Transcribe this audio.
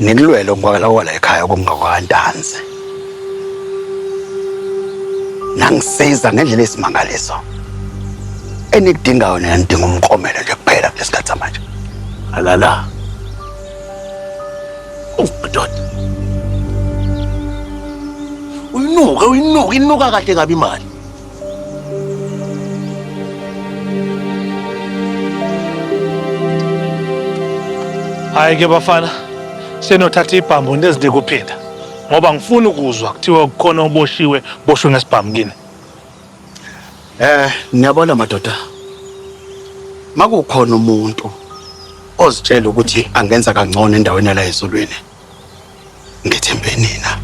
nikulwele ngokwala ekhaya okungakwantanzi. Nangisiza ngendlela esimangaliso. Enikudingayo nina nidinga umqomelo nje kuphela kulesikhathi samanje. Alala. Madoda. Uyinuka kahle kabi imali. Hayi ke bafana, senothatha ibhambu ndezide kuphinda. Ngoba ngifuna ukuzwa kuthiwa kukhona oboshiwe, boshwe ngesibhamu kini. Niyabona madoda. Makukhona umuntu ozitshela ukuthi angenza kangcono endaweni la ezulwini. Ngithembe nina.